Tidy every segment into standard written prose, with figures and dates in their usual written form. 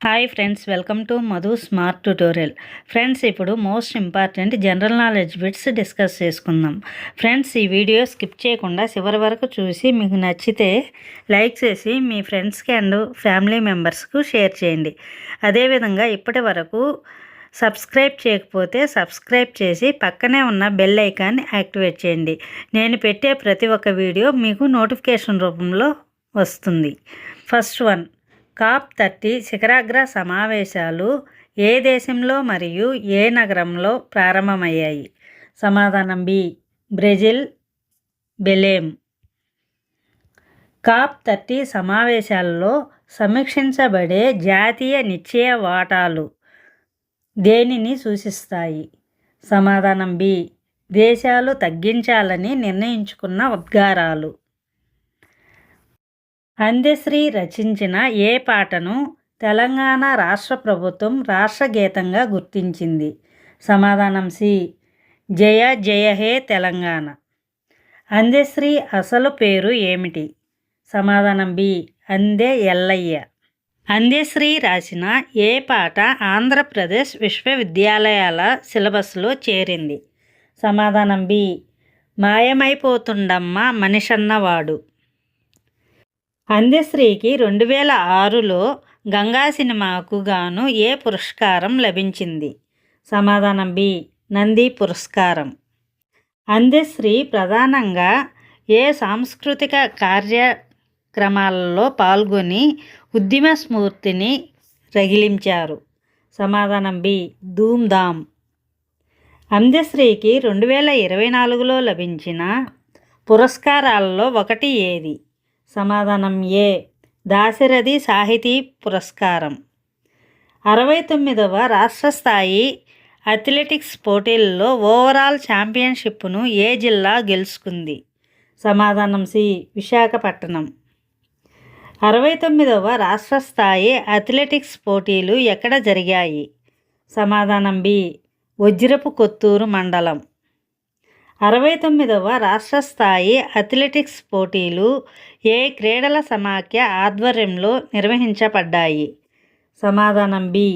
Hi friends, welcome to Madhu smart tutorial. Friends, ఇప్పుడు most important general knowledge bits discuss చేసుకుందాం. Friends, ఈ video skip చేయకుండా చివరి వరకు చూసి మీకు నచ్చితే లైక్ చేసి మీ ఫ్రెండ్స్కి అండ్ ఫ్యామిలీ మెంబర్స్కు షేర్ చేయండి. అదేవిధంగా ఇప్పటి వరకు సబ్స్క్రైబ్ చేయకపోతే సబ్స్క్రైబ్ చేసి పక్కనే ఉన్న బెల్ ఐకాన్ని యాక్టివేట్ చేయండి. నేను పెట్టే ప్రతి ఒక్క వీడియో మీకు నోటిఫికేషన్ రూపంలో వస్తుంది. ఫస్ట్ వన్, COP30 శిఖరాగ్ర సమావేశాలు ఏ దేశంలో మరియు ఏ నగరంలో ప్రారంభమయ్యాయి? సమాధానం బి, బ్రెజిల్, బెలేం. COP30 సమావేశాల్లో సమీక్షించబడే జాతీయ నిశ్చయ వాటాలు దేనిని సూచిస్తాయి? సమాధానం బి, దేశాలు తగ్గించాలని నిర్ణయించుకున్న ఉద్గారాలు. అందెశ్రీ రచించిన ఏ పాటను తెలంగాణ రాష్ట్ర ప్రభుత్వం రాష్ట్ర గీతంగా గుర్తించింది? సమాధానం సి, జయ జయ హే తెలంగాణ. అందెశ్రీ అసలు పేరు ఏమిటి? సమాధానం బి, అందే ఎల్లయ్య. అందెశ్రీ రాసిన ఏ పాట ఆంధ్రప్రదేశ్ విశ్వవిద్యాలయాల సిలబస్లో చేరింది? సమాధానం బి, మాయమైపోతుండమ్మ మనిషన్నవాడు. అందెశ్రీకి 2006లో గంగా సినిమాకు గాను ఏ పురస్కారం లభించింది? సమాధానం బి, నంది పురస్కారం. అందెశ్రీ ప్రధానంగా ఏ సాంస్కృతిక కార్యక్రమాలలో పాల్గొని ఉద్యమ స్ఫూర్తిని రగిలించారు? సమాధానం బి, ధూమ్ధామ్. అందెశ్రీకి 2024లో లభించిన పురస్కారాలలో ఒకటి ఏది? సమాధానం ఏ, దాశరథి సాహితీ పురస్కారం. 69వ రాష్ట్ర స్థాయి అథ్లెటిక్స్ పోటీల్లో ఓవరాల్ ఛాంపియన్షిప్ను ఏ జిల్లా గెలుచుకుంది? సమాధానం సి, విశాఖపట్నం. 69వ రాష్ట్ర స్థాయి అథ్లెటిక్స్ పోటీలు ఎక్కడ జరిగాయి? సమాధానం బి, వజ్రపు కొత్తూరు మండలం. 69వ రాష్ట్ర స్థాయి అథ్లెటిక్స్ పోటీలు ఏ క్రీడల సమాఖ్య ఆధ్వర్యంలో నిర్వహించబడ్డాయి? సమాధానం బి,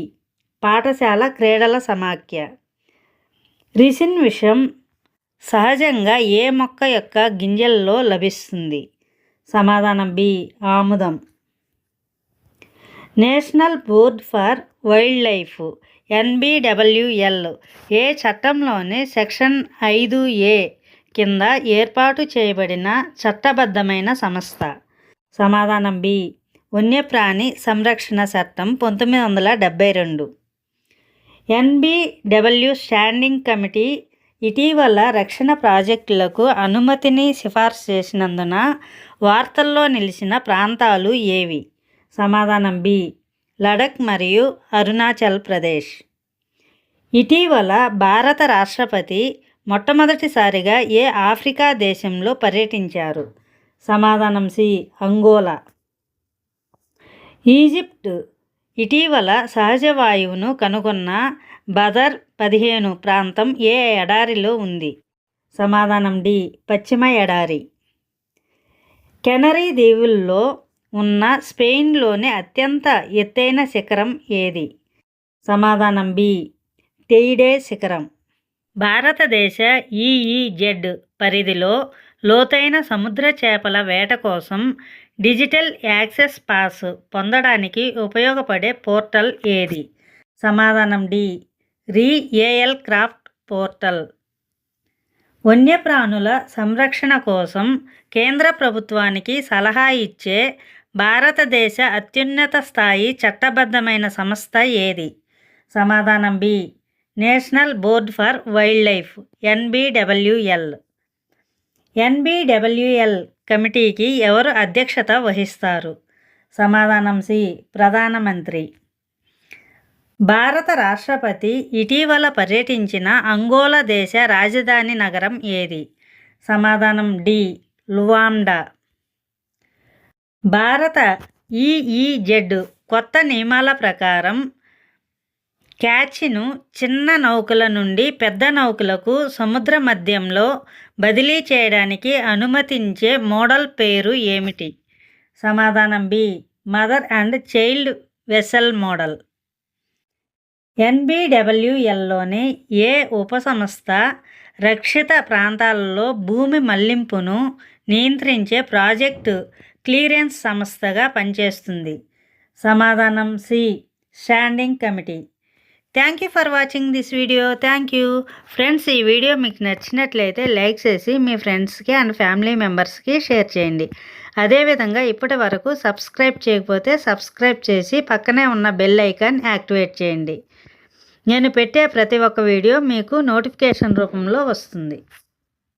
పాఠశాల క్రీడల సమాఖ్య. రిసిన్ విషం సహజంగా ఏ మొక్క యొక్క గింజల్లో లభిస్తుంది? సమాధానం బి, ఆముదం. National board for wildlife NBWL ఏ చట్టంలోని సెక్షన్ 5A కింద ఏర్పాటు చేయబడిన చట్టబద్ధమైన సంస్థ? సమాధానం బి, వన్యప్రాణి సంరక్షణ చట్టం 1972. NBW స్టాండింగ్ కమిటీ ఇటీవల రక్షణ ప్రాజెక్టులకు అనుమతిని సిఫార్సు చేసినందున వార్తల్లో నిలిచిన ప్రాంతాలు ఏవి? సమాధానం బి, లడఖ్ మరియు అరుణాచల్ ప్రదేశ్. ఇటీవల భారత రాష్ట్రపతి మొట్టమొదటిసారిగా ఏ ఆఫ్రికా దేశంలో పర్యటించారు? సమాధానం సి, అంగోలా. ఈజిప్ట్ ఇటీవల సహజ వాయువును కనుగొన్న బదర్ 15 ప్రాంతం ఏ ఎడారిలో ఉంది? సమాధానం డి, పశ్చిమ ఎడారి. కెనరీ దీవుల్లో ఉన్న స్పెయిన్లోని అత్యంత ఎత్తైన శిఖరం ఏది? సమాధానం బి, టెయిడే శిఖరం. భారతదేశ EEZ పరిధిలో లోతైన సముద్ర చేపల వేట కోసం డిజిటల్ యాక్సెస్ పాస్ పొందడానికి ఉపయోగపడే పోర్టల్ ఏది? సమాధానం డి, రీ-ఏఎల్ క్రాఫ్ట్ పోర్టల్. వన్యప్రాణుల సంరక్షణ కోసం కేంద్ర ప్రభుత్వానికి సలహా ఇచ్చే భారతదేశ అత్యున్నత స్థాయి చట్టబద్ధమైన సంస్థ ఏది? సమాధానం B, national board for wildlife NBWL. NBWL కమిటీకి ఎవరు అధ్యక్షత వహిస్తారు? సమాధానం సి, ప్రధానమంత్రి. భారత రాష్ట్రపతి ఇటీవల పర్యటించిన అంగోలా దేశ రాజధాని నగరం ఏది? సమాధానం డి, లువాండా. భారత EEZ కొత్త నియమాల ప్రకారం క్యాచ్ను చిన్న నౌకల నుండి పెద్ద నౌకలకు సముద్ర మధ్యంలో బదిలీ చేయడానికి అనుమతించే మోడల్ పేరు ఏమిటి? సమాధానం B, mother and child vessel model. NBWLలోని ఏ ఉపసంస్థ రక్షిత ప్రాంతాలలో భూమి మళ్లింపును నియంత్రించే ప్రాజెక్టు క్లియరెన్స్ సంస్థగా పనిచేస్తుంది? సమాధానం C, standing committee. Thank you for watching this video. Thank you friends. ఈ వీడియో మీకు నచ్చినట్లయితే లైక్ చేసి మీ ఫ్రెండ్స్కి అండ్ ఫ్యామిలీ మెంబర్స్కి షేర్ చేయండి. అదేవిధంగా ఇప్పటి వరకు సబ్స్క్రైబ్ చేయకపోతే సబ్స్క్రైబ్ చేసి పక్కనే ఉన్న బెల్ ఐకాన్ యాక్టివేట్ చేయండి. నేను పెట్టే ప్రతి ఒక్క వీడియో మీకు నోటిఫికేషన్ రూపంలో వస్తుంది.